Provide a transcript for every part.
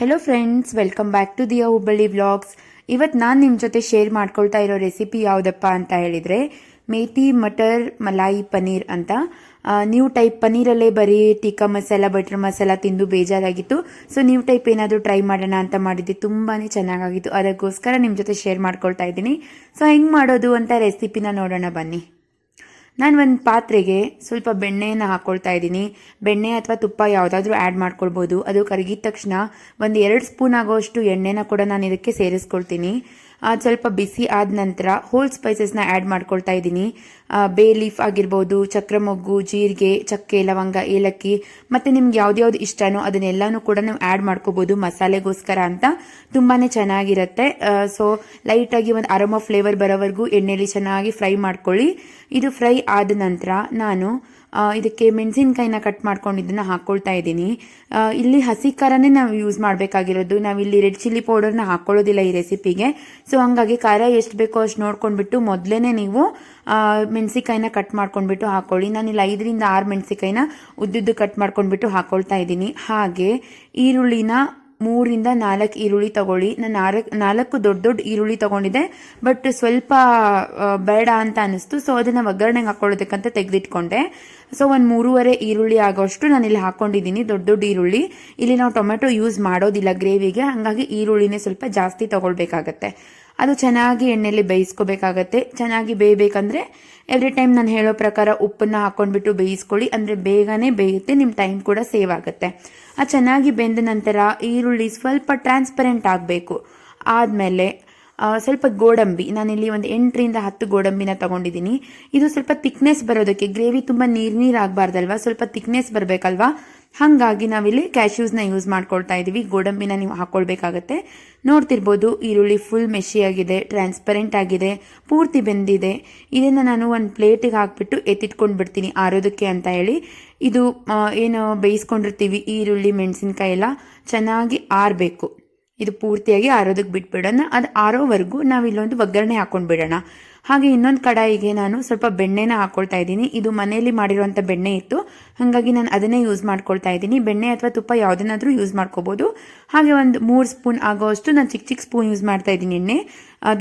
Hello friends, welcome back to the Hubballi vlogs. ಇವತ್ತು ನಾನು ನಿಮ್ಮ ಜೊತೆ ಶೇರ್ ಮಾಡ್ಕೊಳ್ತಾ ಇರೋ ರೆಸಿಪಿ ಯಾವುದಪ್ಪ ಅಂತ ಹೇಳಿದರೆ ಮೇಥಿ ಮಟರ್ ಮಲಾಯಿ ಪನ್ನೀರ್ ಅಂತ. ನ್ಯೂ ಟೈಪ್ ಪನ್ನೀರಲ್ಲೇ ಬರೀ ಟಿಕ್ಕಾ ಮಸಾಲ ಬಟರ್ ಮಸಾಲ ತಿಂದು ಬೇಜಾರಾಗಿತ್ತು. ಸೊ ನ್ಯೂ ಟೈಪ್ ಏನಾದರೂ ಟ್ರೈ ಮಾಡೋಣ ಅಂತ ಮಾಡಿದ್ದೆ. ತುಂಬಾ ಚೆನ್ನಾಗಾಗಿತ್ತು. ಅದಕ್ಕೋಸ್ಕರ ನಿಮ್ಮ ಜೊತೆ ಶೇರ್ ಮಾಡ್ಕೊಳ್ತಾ ಇದ್ದೀನಿ. ಸೊ ಹೆಂಗೆ ಮಾಡೋದು ಅಂತ ರೆಸಿಪಿನ ನೋಡೋಣ ಬನ್ನಿ. ನಾನು ಒಂದು ಪಾತ್ರೆಗೆ ಸ್ವಲ್ಪ ಬೆಣ್ಣೆಯನ್ನು ಹಾಕ್ಕೊಳ್ತಾ ಇದ್ದೀನಿ. ಬೆಣ್ಣೆ ಅಥವಾ ತುಪ್ಪ ಯಾವುದಾದ್ರೂ ಆ್ಯಡ್ ಮಾಡ್ಕೊಳ್ಬೋದು. ಅದು ಕರಗಿದ ತಕ್ಷಣ ಒಂದು 2 ಸ್ಪೂನ್ ಆಗೋಷ್ಟು ಎಣ್ಣೆನ ಕೂಡ ನಾನು ಇದಕ್ಕೆ ಸೇರಿಸ್ಕೊಳ್ತೀನಿ. ಅದು ಸ್ವಲ್ಪ ಬಿಸಿ ಆದ ನಂತರ ಹೋಲ್ ಸ್ಪೈಸಸ್ನ ಆ್ಯಡ್ ಮಾಡ್ಕೊಳ್ತಾ ಇದ್ದೀನಿ. ಬೇ ಲೀಫ್ ಆಗಿರ್ಬೋದು, ಚಕ್ರಮೊಗ್ಗು, ಜೀರಿಗೆ, ಚಕ್ಕೆ, ಲವಂಗ, ಏಲಕ್ಕಿ ಮತ್ತು ನಿಮ್ಗೆ ಯಾವ್ದು ಇಷ್ಟನೋ ಅದನ್ನೆಲ್ಲನೂ ಕೂಡ ನೀವು ಆ್ಯಡ್ ಮಾಡ್ಕೋಬೋದು ಮಸಾಲೆಗೋಸ್ಕರ ಅಂತ. ತುಂಬಾ ಚೆನ್ನಾಗಿರುತ್ತೆ. ಸೊ ಲೈಟಾಗಿ ಒಂದು ಅರೋಮಾ ಫ್ಲೇವರ್ ಬರೋವರೆಗೂ ಎಣ್ಣೆಯಲ್ಲಿ ಚೆನ್ನಾಗಿ ಫ್ರೈ ಮಾಡ್ಕೊಳ್ಳಿ. ಇದು ಫ್ರೈ ಆದ ನಂತರ ನಾನು ಇದಕ್ಕೆ ಮೆಣಸಿನ್ಕಾಯಿನ ಕಟ್ ಮಾಡ್ಕೊಂಡಿದ್ದನ್ನು ಹಾಕ್ಕೊಳ್ತಾ ಇದ್ದೀನಿ. ಇಲ್ಲಿ ಹಸಿ ಖಾರನೇ ನಾವು ಯೂಸ್ ಮಾಡಬೇಕಾಗಿರೋದು. ನಾವಿಲ್ಲಿ ರೆಡ್ ಚಿಲ್ಲಿ ಪೌಡರ್ನ ಹಾಕ್ಕೊಳ್ಳೋದಿಲ್ಲ ಈ ರೆಸಿಪಿಗೆ. ಸೊ ಹಂಗಾಗಿ ಖಾರ ಎಷ್ಟು ಬೇಕೋ ಅಷ್ಟು ನೋಡ್ಕೊಂಡ್ಬಿಟ್ಟು ಮೊದಲೇ ನೀವು ಮೆಣಸಿಕಾಯಿನ ಕಟ್ ಮಾಡ್ಕೊಂಡ್ಬಿಟ್ಟು ಹಾಕೊಳ್ಳಿ. ನಾನಿಲ್ಲಿ 5ರಿಂದ 6 ಮೆಣಸಿಕಾಯಿನ ಉದ್ದುದ್ದು ಕಟ್ ಮಾಡ್ಕೊಂಡ್ಬಿಟ್ಟು ಹಾಕ್ಕೊಳ್ತಾ ಇದ್ದೀನಿ. ಹಾಗೆ ಈರುಳ್ಳಿನ 3ರಿಂದ 4 ಈರುಳ್ಳಿ ತಗೊಳ್ಳಿ. ನಾನು 4 ದೊಡ್ಡ ಈರುಳ್ಳಿ ತಗೊಂಡಿದ್ದೆ, ಬಟ್ ಸ್ವಲ್ಪ ಬೇಡ ಅಂತ ಅನಿಸ್ತು. ಸೊ ಅದನ್ನು ಒಗ್ಗರಣೆಗೆ ಹಾಕೊಳ್ಳೋದಕ್ಕಂತ ತೆಗೆದಿಟ್ಕೊಂಡೆ. ಸೊ ಒಂದು 3.5 ಈರುಳ್ಳಿ ಆಗೋಷ್ಟು ನಾನಿಲ್ಲಿ ಹಾಕೊಂಡಿದ್ದೀನಿ, ದೊಡ್ಡ ಈರುಳ್ಳಿ. ಇಲ್ಲಿ ನಾವು ಟೊಮೆಟೊ ಯೂಸ್ ಮಾಡೋದಿಲ್ಲ ಗ್ರೇವಿಗೆ, ಹಾಗಾಗಿ ಈರುಳ್ಳಿನೇ ಸ್ವಲ್ಪ ಜಾಸ್ತಿ ತಗೊಳ್ಬೇಕಾಗತ್ತೆ. ಅದು ಚೆನ್ನಾಗಿ ಎಣ್ಣೆಯಲ್ಲಿ ಬೇಯಿಸ್ಕೋಬೇಕಾಗತ್ತೆ. ಚೆನ್ನಾಗಿ ಬೇಯಬೇಕಂದ್ರೆ ಎವ್ರಿ ಟೈಮ್ ನಾನು ಹೇಳೋ ಪ್ರಕಾರ ಉಪ್ಪನ್ನ ಹಾಕೊಂಡ್ಬಿಟ್ಟು ಬೇಯಿಸ್ಕೊಳ್ಳಿ. ಅಂದರೆ ಬೇಗನೆ ಬೇಯುತ್ತೆ, ನಿಮ್ಮ ಟೈಮ್ ಕೂಡ ಸೇವ್ ಆಗುತ್ತೆ. ಅದು ಚೆನ್ನಾಗಿ ಬೆಂದ ನಂತರ ಈರುಳ್ಳಿ ಸ್ವಲ್ಪ ಟ್ರಾನ್ಸ್ಪರೆಂಟ್ ಆಗಬೇಕು. ಆದಮೇಲೆ ಸ್ವಲ್ಪ ಗೋಡಂಬಿ, ನಾನಿಲ್ಲಿ ಒಂದು 8ರಿಂದ 10 ಗೋಡಂಬಿನ ತಗೊಂಡಿದ್ದೀನಿ. ಇದು ಸ್ವಲ್ಪ ಥಿಕ್ನೆಸ್ ಬರೋದಕ್ಕೆ, ಗ್ರೇವಿ ತುಂಬ ನೀರು ಆಗಬಾರ್ದಲ್ವಾ, ಸ್ವಲ್ಪ ಥಿಕ್ನೆಸ್ ಬರಬೇಕಲ್ವಾ, ಹಾಗಾಗಿ ನಾವಿಲ್ಲಿ ಕ್ಯಾಶ್ಯೂಸ್ನ ಯೂಸ್ ಮಾಡ್ಕೊಳ್ತಾ ಇದ್ದೀವಿ. ಗೋಡಂಬಿನ ನೀವು ಹಾಕ್ಕೊಳ್ಬೇಕಾಗತ್ತೆ. ನೋಡ್ತಿರ್ಬೋದು ಈರುಳ್ಳಿ ಫುಲ್ ಮೆಶಿ ಆಗಿದೆ, ಟ್ರಾನ್ಸ್ಪರೆಂಟ್ ಆಗಿದೆ, ಪೂರ್ತಿ ಬೆಂದಿದೆ. ಇದನ್ನು ನಾನು ಒಂದು ಪ್ಲೇಟಿಗೆ ಹಾಕ್ಬಿಟ್ಟು ಎತ್ತಿಟ್ಕೊಂಡು ಬಿಡ್ತೀನಿ ಆರೋದಕ್ಕೆ ಅಂತ ಹೇಳಿ. ಇದು ಏನು ಬೇಯಿಸ್ಕೊಂಡಿರ್ತೀವಿ ಈರುಳ್ಳಿ ಮೆಣಸಿನ್ಕಾಯಿ ಎಲ್ಲ ಚೆನ್ನಾಗಿ ಆರಬೇಕು. ಇದು ಪೂರ್ತಿಯಾಗಿ ಆರೋದಕ್ಕೆ ಬಿಟ್ಬಿಡೋಣ. ಅದು ಆರೋವರೆಗೂ ನಾವು ಇಲ್ಲೊಂದು ಒಗ್ಗರಣೆ ಹಾಕೊಂಡು ಬಿಡೋಣ. ಹಾಗೆ ಇನ್ನೊಂದು ಕಡಾಯಿಗೆ ನಾನು ಸ್ವಲ್ಪ ಬೆಣ್ಣೆನ ಹಾಕ್ಕೊಳ್ತಾ ಇದ್ದೀನಿ. ಇದು ಮನೆಯಲ್ಲಿ ಮಾಡಿರುವಂಥ ಬೆಣ್ಣೆ ಇತ್ತು, ಹಾಗಾಗಿ ನಾನು ಅದನ್ನೇ ಯೂಸ್ ಮಾಡ್ಕೊಳ್ತಾ ಇದ್ದೀನಿ. ಬೆಣ್ಣೆ ಅಥವಾ ತುಪ್ಪ ಯಾವುದನ್ನಾದರೂ ಯೂಸ್ ಮಾಡ್ಕೋಬೋದು. ಹಾಗೆ ಒಂದು 3 ಸ್ಪೂನ್ ಆಗೋಷ್ಟು ನಾನು ಚಿಕ್ಕ ಸ್ಪೂನ್ ಯೂಸ್ ಮಾಡ್ತಾ ಇದ್ದೀನಿ ಎಣ್ಣೆ.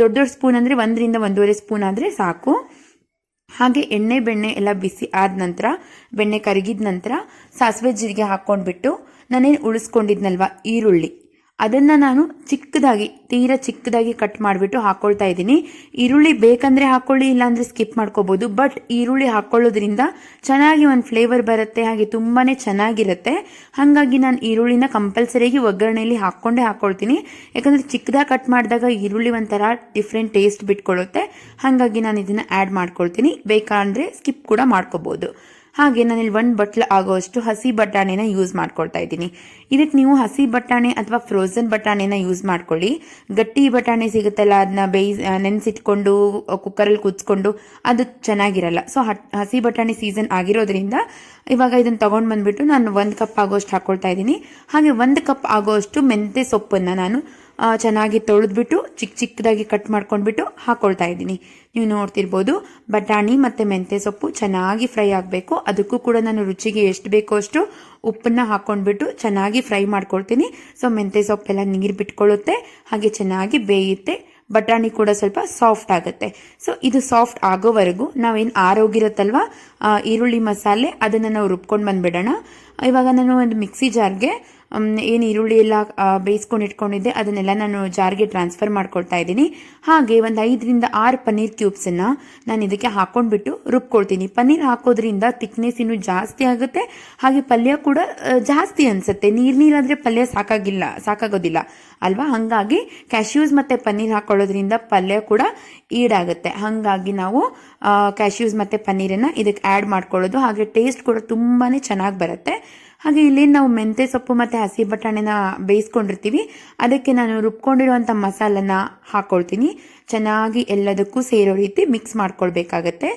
ದೊಡ್ಡ ಸ್ಪೂನ್ ಅಂದರೆ 1ರಿಂದ 1.5 ಸ್ಪೂನ್ ಆದರೆ ಸಾಕು. ಹಾಗೆ ಬೆಣ್ಣೆ ಎಲ್ಲ ಬಿಸಿ ಆದ ನಂತರ, ಬೆಣ್ಣೆ ಕರಗಿದ ನಂತರ ಸಾಸಿವೆ ಜೀರಿಗೆ ಹಾಕ್ಕೊಂಡ್ಬಿಟ್ಟು ನಾನೇನು ಉಳಿಸ್ಕೊಂಡಿದ್ನಲ್ವ ಈರುಳ್ಳಿ, ಅದನ್ನು ನಾನು ತೀರಾ ಚಿಕ್ಕದಾಗಿ ಕಟ್ ಮಾಡಿಬಿಟ್ಟು ಹಾಕ್ಕೊಳ್ತಾ ಇದ್ದೀನಿ. ಈರುಳ್ಳಿ ಬೇಕಂದರೆ ಹಾಕ್ಕೊಳ್ಳಿ, ಇಲ್ಲಾಂದರೆ ಸ್ಕಿಪ್ ಮಾಡ್ಕೋಬೋದು. ಬಟ್ ಈರುಳ್ಳಿ ಹಾಕ್ಕೊಳ್ಳೋದ್ರಿಂದ ಚೆನ್ನಾಗಿ ಒಂದು ಫ್ಲೇವರ್ ಬರುತ್ತೆ, ಹಾಗೆ ತುಂಬಾ ಚೆನ್ನಾಗಿರುತ್ತೆ. ಹಾಗಾಗಿ ನಾನು ಈರುಳ್ಳಿನ ಕಂಪಲ್ಸರಿಯಾಗಿ ಒಗ್ಗರಣೆಯಲ್ಲಿ ಹಾಕ್ಕೊಳ್ತೀನಿ. ಯಾಕಂದರೆ ಚಿಕ್ಕದಾಗಿ ಕಟ್ ಮಾಡಿದಾಗ ಈರುಳ್ಳಿ ಒಂಥರ ಡಿಫ್ರೆಂಟ್ ಟೇಸ್ಟ್ ಬಿಟ್ಕೊಳ್ಳುತ್ತೆ. ಹಾಗಾಗಿ ನಾನು ಇದನ್ನು ಆ್ಯಡ್ ಮಾಡ್ಕೊಳ್ತೀನಿ. ಬೇಕಂದರೆ ಸ್ಕಿಪ್ ಕೂಡ ಮಾಡ್ಕೋಬೋದು. ಹಾಗೆ ನಾನಿಲ್ಲಿ 1 ಬಟ್ಲು ಆಗೋಷ್ಟು ಹಸಿ ಬಟಾಣಿನ ಯೂಸ್ ಮಾಡ್ಕೊಳ್ತಾ ಇದ್ದೀನಿ. ಇದಕ್ಕೆ ನೀವು ಹಸಿ ಬಟಾಣಿ ಅಥವಾ ಫ್ರೋಝನ್ ಬಟಾಣಿನ ಯೂಸ್ ಮಾಡ್ಕೊಳ್ಳಿ. ಗಟ್ಟಿ ಬಟಾಣಿ ಸಿಗುತ್ತಲ್ಲ, ಅದನ್ನ ನೆನೆಸಿಟ್ಕೊಂಡು ಕುಕ್ಕರಲ್ಲಿ ಕುದಿಸ್ಕೊಂಡು ಅದು ಚೆನ್ನಾಗಿರಲ್ಲ. ಸೊ ಹಸಿ ಬಟಾಣಿ ಸೀಸನ್ ಆಗಿರೋದ್ರಿಂದ ಇವಾಗ ಇದನ್ನು ತೊಗೊಂಡು ಬಂದ್ಬಿಟ್ಟು ನಾನು 1 ಕಪ್ ಆಗೋಷ್ಟು ಹಾಕ್ಕೊಳ್ತಾ ಇದ್ದೀನಿ. ಹಾಗೆ 1 ಕಪ್ ಆಗೋಷ್ಟು ಮೆಂತ್ಯ ಸೊಪ್ಪನ್ನು ನಾನು ಚೆನ್ನಾಗಿ ತೊಳೆದ್ಬಿಟ್ಟು ಚಿಕ್ಕದಾಗಿ ಕಟ್ ಮಾಡ್ಕೊಂಡ್ಬಿಟ್ಟು ಹಾಕ್ಕೊಳ್ತಾ ಇದ್ದೀನಿ. ನೀವು ನೋಡ್ತಿರ್ಬೋದು ಬಟಾಣಿ ಮತ್ತು ಮೆಂತ್ಯ ಸೊಪ್ಪು ಚೆನ್ನಾಗಿ ಫ್ರೈ ಆಗಬೇಕು. ಅದಕ್ಕೂ ಕೂಡ ನಾನು ರುಚಿಗೆ ಎಷ್ಟು ಬೇಕೋ ಅಷ್ಟು ಉಪ್ಪನ್ನು ಹಾಕ್ಕೊಂಡ್ಬಿಟ್ಟು ಚೆನ್ನಾಗಿ ಫ್ರೈ ಮಾಡ್ಕೊಳ್ತೀನಿ. ಸೊ ಮೆಂತ್ಯ ಸೊಪ್ಪೆಲ್ಲ ನೀರು ಬಿಟ್ಕೊಳ್ಳುತ್ತೆ, ಹಾಗೆ ಚೆನ್ನಾಗಿ ಬೇಯುತ್ತೆ. ಬಟಾಣಿ ಕೂಡ ಸ್ವಲ್ಪ ಸಾಫ್ಟ್ ಆಗುತ್ತೆ. ಸೊ ಇದು ಸಾಫ್ಟ್ ಆಗೋವರೆಗೂ ನಾವೇನು ಆರೋಗಿರುತ್ತಲ್ವ ಈರುಳ್ಳಿ ಮಸಾಲೆ, ಅದನ್ನು ನಾವು ರುಬ್ಕೊಂಡು ಬಂದುಬಿಡೋಣ. ಇವಾಗ ನಾನು ಒಂದು ಮಿಕ್ಸಿ ಜಾರ್ಗೆ ಏನು ಈರುಳ್ಳಿ ಎಲ್ಲ ಬೇಯಿಸ್ಕೊಂಡು ಇಟ್ಕೊಂಡಿದ್ದೆ ಅದನ್ನೆಲ್ಲ ನಾನು ಜಾರ್ಗೆ ಟ್ರಾನ್ಸ್ಫರ್ ಮಾಡ್ಕೊಳ್ತಾ ಇದ್ದೀನಿ. ಹಾಗೆ ಒಂದು 5ರಿಂದ 6 ಪನ್ನೀರ್ ಕ್ಯೂಬ್ಸನ್ನು ನಾನು ಇದಕ್ಕೆ ಹಾಕ್ಕೊಂಡ್ಬಿಟ್ಟು ರುಬ್ಕೊಳ್ತೀನಿ. ಪನ್ನೀರ್ ಹಾಕೋದ್ರಿಂದ ಥಿಕ್ನೆಸ್ ಇನ್ನೂ ಜಾಸ್ತಿ ಆಗುತ್ತೆ, ಹಾಗೆ ಪಲ್ಯ ಕೂಡ ಜಾಸ್ತಿ ಅನಿಸುತ್ತೆ. ನೀರಾದರೆ ಪಲ್ಯ ಸಾಕಾಗೋದಿಲ್ಲ ಅಲ್ವಾ. ಹಾಗಾಗಿ ಕ್ಯಾಶ್ಯೂಸ್ ಮತ್ತು ಪನ್ನೀರ್ ಹಾಕೊಳ್ಳೋದ್ರಿಂದ ಪಲ್ಯ ಕೂಡ ಈಡಾಗುತ್ತೆ. ಹಾಗಾಗಿ ನಾವು ಕ್ಯಾಶ್ಯೂಸ್ ಮತ್ತು ಪನ್ನೀರನ್ನು ಇದಕ್ಕೆ ಆ್ಯಡ್ ಮಾಡ್ಕೊಳ್ಳೋದು, ಹಾಗೆ ಟೇಸ್ಟ್ ಕೂಡ ತುಂಬಾ ಚೆನ್ನಾಗಿ ಬರುತ್ತೆ. ಹಾಗೆ ಇಲ್ಲಿ ನಾವು ಮೆಂತ್ಯ ಸೊಪ್ಪು ಮತ್ತು ಹಸಿ ಬಟಾಣಿನ ಬೇಯಿಸ್ಕೊಂಡಿರ್ತೀವಿ, ಅದಕ್ಕೆ ನಾನು ರುಬ್ಕೊಂಡಿರುವಂಥ ಮಸಾಲನ ಹಾಕ್ಕೊಳ್ತೀನಿ. ಚೆನ್ನಾಗಿ ಎಲ್ಲದಕ್ಕೂ ಸೇರೋ ರೀತಿ ಮಿಕ್ಸ್ ಮಾಡ್ಕೊಳ್ಬೇಕಾಗತ್ತೆ.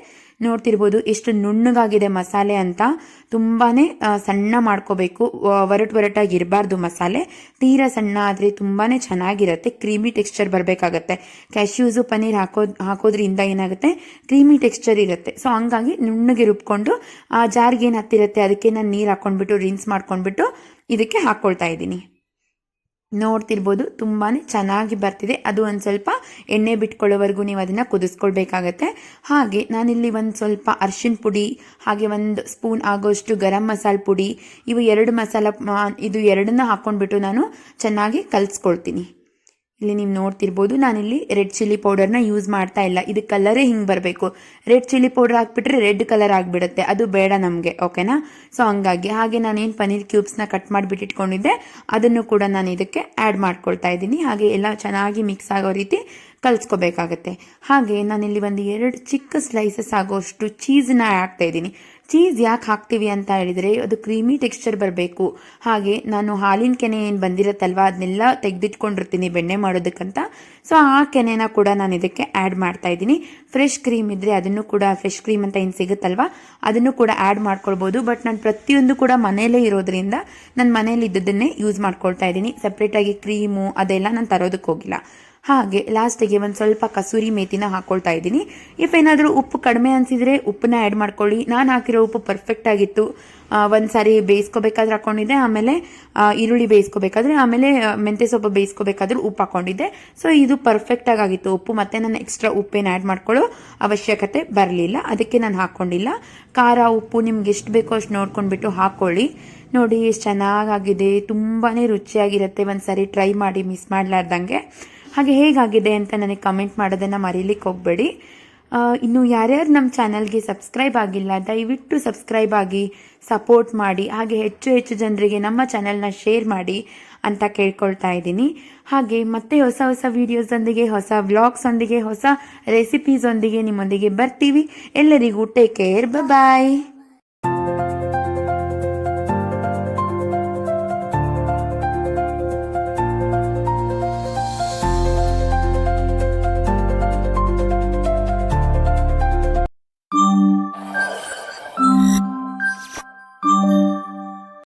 ನೋಡ್ತಿರ್ಬೋದು ಎಷ್ಟು ನುಣ್ಣಗಾಗಿದೆ ಮಸಾಲೆ ಅಂತ. ತುಂಬಾ ಸಣ್ಣ ಮಾಡ್ಕೋಬೇಕು, ಒರಟಾಗಿ ಇರಬಾರ್ದು ಮಸಾಲೆ. ತೀರಾ ಸಣ್ಣ ಆದರೆ ತುಂಬಾ ಚೆನ್ನಾಗಿರುತ್ತೆ, ಕ್ರೀಮಿ ಟೆಕ್ಸ್ಚರ್ ಬರಬೇಕಾಗತ್ತೆ. ಕ್ಯಾಶ್ಯೂಸು ಪನ್ನೀರ್ ಹಾಕೋದ್ರಿಂದ ಏನಾಗುತ್ತೆ, ಕ್ರೀಮಿ ಟೆಕ್ಸ್ಚರ್ ಇರುತ್ತೆ. ಸೊ ಹಂಗಾಗಿ ನುಣ್ಣಗೆ ರುಬ್ಕೊಂಡು ಜಾರ್ಗೆ ಏನು ಹತ್ತಿರುತ್ತೆ ಅದಕ್ಕೆ ನಾನು ನೀರು ಹಾಕ್ಕೊಂಡ್ಬಿಟ್ಟು ರಿನ್ಸ್ ಮಾಡ್ಕೊಂಡ್ಬಿಟ್ಟು ಇದಕ್ಕೆ ಹಾಕ್ಕೊಳ್ತಾ ಇದ್ದೀನಿ. ನೋಡ್ತಿರ್ಬೋದು ತುಂಬಾ ಚೆನ್ನಾಗಿ ಬರ್ತಿದೆ. ಅದು ಒಂದು ಸ್ವಲ್ಪ ಎಣ್ಣೆ ಬಿಟ್ಕೊಳ್ಳೋವರೆಗೂ ನೀವು ಅದನ್ನು ಕುದಿಸ್ಕೊಳ್ಬೇಕಾಗತ್ತೆ. ಹಾಗೆ ನಾನಿಲ್ಲಿ ಒಂದು ಸ್ವಲ್ಪ ಅರಿಶಿನ ಪುಡಿ, ಹಾಗೆ ಒಂದು ಸ್ಪೂನ್ ಆಗೋಷ್ಟು ಗರಂ ಮಸಾಲೆ ಪುಡಿ, ಇವು ಇದು ಎರಡನ್ನ ಹಾಕ್ಕೊಂಡ್ಬಿಟ್ಟು ನಾನು ಚೆನ್ನಾಗಿ ಕಲಿಸ್ಕೊಳ್ತೀನಿ. ಇಲ್ಲಿ ನೀವು ನೋಡ್ತಿರ್ಬೋದು ನಾನಿಲ್ಲಿ ರೆಡ್ ಚಿಲ್ಲಿ ಪೌಡರ್ನ ಯೂಸ್ ಮಾಡ್ತಾ ಇಲ್ಲ. ಇದು ಕಲರೇ ಹಿಂಗೆ ಬರಬೇಕು. ರೆಡ್ ಚಿಲ್ಲಿ ಪೌಡರ್ ಹಾಕ್ಬಿಟ್ರೆ ರೆಡ್ ಕಲರ್ ಆಗಿಬಿಡುತ್ತೆ, ಅದು ಬೇಡ ನಮಗೆ, ಓಕೆನಾ? ಸೊ ಹಂಗಾಗಿ ಹಾಗೆ ನಾನೇನು ಪನ್ನೀರ್ ಕ್ಯೂಬ್ಸ್ನ ಕಟ್ ಮಾಡಿಬಿಟ್ಟು ಇಟ್ಕೊಂಡಿದ್ದೆ ಅದನ್ನು ಕೂಡ ನಾನು ಇದಕ್ಕೆ ಆ್ಯಡ್ ಮಾಡ್ಕೊಳ್ತಾ ಇದ್ದೀನಿ. ಹಾಗೆ ಎಲ್ಲ ಚೆನ್ನಾಗಿ ಮಿಕ್ಸ್ ಆಗೋ ರೀತಿ ಕಲಿಸ್ಕೋಬೇಕಾಗತ್ತೆ. ಹಾಗೆ ನಾನಿಲ್ಲಿ ಒಂದು 2 ಚಿಕ್ಕ ಸ್ಲೈಸಸ್ ಆಗೋಷ್ಟು ಚೀಸನ್ನ ಹಾಕ್ತಾ ಇದ್ದೀನಿ. ಚೀಸ್ ಯಾಕೆ ಹಾಕ್ತೀವಿ ಅಂತ ಹೇಳಿದರೆ ಅದು ಕ್ರೀಮಿ ಟೆಕ್ಸ್ಚರ್ ಬರಬೇಕು. ಹಾಗೆ ನಾನು ಹಾಲಿನ ಕೆನೆ ಏನು ಬಂದಿರುತ್ತಲ್ವ ಅದನ್ನೆಲ್ಲ ತೆಗೆದಿಟ್ಕೊಂಡಿರ್ತೀನಿ ಬೆಣ್ಣೆ ಮಾಡೋದಕ್ಕಂತ. ಸೊ ಆ ಕೆನೆನ ಕೂಡ ನಾನು ಇದಕ್ಕೆ ಆ್ಯಡ್ ಮಾಡ್ತಾ ಇದ್ದೀನಿ. ಫ್ರೆಶ್ ಕ್ರೀಮ್ ಇದ್ದರೆ ಅದನ್ನು ಕೂಡ, ಫ್ರೆಶ್ ಕ್ರೀಮ್ ಅಂತ ಏನು ಸಿಗುತ್ತಲ್ವ ಅದನ್ನು ಕೂಡ ಆ್ಯಡ್ ಮಾಡ್ಕೊಳ್ಬೋದು. ಬಟ್ ನಾನು ಪ್ರತಿಯೊಂದು ಕೂಡ ಮನೆಯಲ್ಲೇ ಇರೋದ್ರಿಂದ ನಾನು ಮನೇಲಿ ಇದ್ದದನ್ನೇ ಯೂಸ್ ಮಾಡ್ಕೊಳ್ತಾ ಇದ್ದೀನಿ. ಸಪ್ರೇಟಾಗಿ ಕ್ರೀಮು ಅದೆಲ್ಲ ನಾನು ತರೋದಕ್ಕೆ ಹೋಗಿಲ್ಲ. ಹಾಗೆ ಲಾಸ್ಟಿಗೆ ಒಂದು ಸ್ವಲ್ಪ ಕಸೂರಿ ಮೇಥಿನ ಹಾಕ್ಕೊಳ್ತಾ ಇದ್ದೀನಿ. ಇಫ್ ಏನಾದರೂ ಉಪ್ಪು ಕಡಿಮೆ ಅನಿಸಿದರೆ ಉಪ್ಪನ್ನ ಆ್ಯಡ್ ಮಾಡ್ಕೊಳ್ಳಿ. ನಾನು ಹಾಕಿರೋ ಉಪ್ಪು ಪರ್ಫೆಕ್ಟ್ ಆಗಿತ್ತು. ಒಂದು ಸಾರಿ ಬೇಯಿಸ್ಕೋಬೇಕಾದ್ರೆ ಹಾಕ್ಕೊಂಡಿದ್ದೆ, ಆಮೇಲೆ ಈರುಳ್ಳಿ ಬೇಯಿಸ್ಕೋಬೇಕಾದ್ರೆ, ಆಮೇಲೆ ಮೆಂತ್ಯ ಸೊಪ್ಪು ಬೇಯಿಸ್ಕೋಬೇಕಾದ್ರೂ ಉಪ್ಪು ಹಾಕ್ಕೊಂಡಿದ್ದೆ. ಸೊ ಇದು ಪರ್ಫೆಕ್ಟಾಗಿ ಆಗಿತ್ತು ಉಪ್ಪು. ಮತ್ತೆ ನಾನು ಎಕ್ಸ್ಟ್ರಾ ಉಪ್ಪೇನು ಆ್ಯಡ್ ಮಾಡ್ಕೊಳ್ಳೋ ಅವಶ್ಯಕತೆ ಬರಲಿಲ್ಲ, ಅದಕ್ಕೆ ನಾನು ಹಾಕ್ಕೊಂಡಿಲ್ಲ. ಖಾರ ಉಪ್ಪು ನಿಮ್ಗೆ ಎಷ್ಟು ಬೇಕೋ ಅಷ್ಟು ನೋಡ್ಕೊಂಡ್ಬಿಟ್ಟು ಹಾಕ್ಕೊಳ್ಳಿ. ನೋಡಿ ಎಷ್ಟು ಚೆನ್ನಾಗಾಗಿದೆ, ತುಂಬಾ ರುಚಿಯಾಗಿರುತ್ತೆ. ಒಂದು ಸಾರಿ ಟ್ರೈ ಮಾಡಿ ಮಿಸ್ ಮಾಡಲಾರ್ದಂಗೆ. ಹಾಗೆ ಹೇಗಾಗಿದೆ ಅಂತ ನನಗೆ ಕಮೆಂಟ್ ಮಾಡೋದನ್ನು ಮರೀಲಿಕ್ಕೆ ಹೋಗಬೇಡಿ. ಇನ್ನು ಯಾರ್ಯಾರು ನಮ್ಮ ಚಾನಲ್ಗೆ ಸಬ್ಸ್ಕ್ರೈಬ್ ಆಗಿಲ್ಲ ದಯವಿಟ್ಟು ಸಬ್ಸ್ಕ್ರೈಬ್ ಆಗಿ ಸಪೋರ್ಟ್ ಮಾಡಿ. ಹಾಗೆ ಹೆಚ್ಚು ಜನರಿಗೆ ನಮ್ಮ ಚಾನಲ್ನ ಶೇರ್ ಮಾಡಿ ಅಂತ ಕೇಳ್ಕೊಳ್ತಾ ಇದ್ದೀನಿ. ಹಾಗೆ ಮತ್ತೆ ಹೊಸ ವಿಡಿಯೋಸೊಂದಿಗೆ, ಹೊಸ ವ್ಲಾಗ್ಸೊಂದಿಗೆ, ಹೊಸ ರೆಸಿಪೀಸೊಂದಿಗೆ ನಿಮ್ಮೊಂದಿಗೆ ಬರ್ತೀವಿ. ಎಲ್ಲರಿಗೂ ಟೇಕ್ ಕೇರ್, ಬಾಯ್.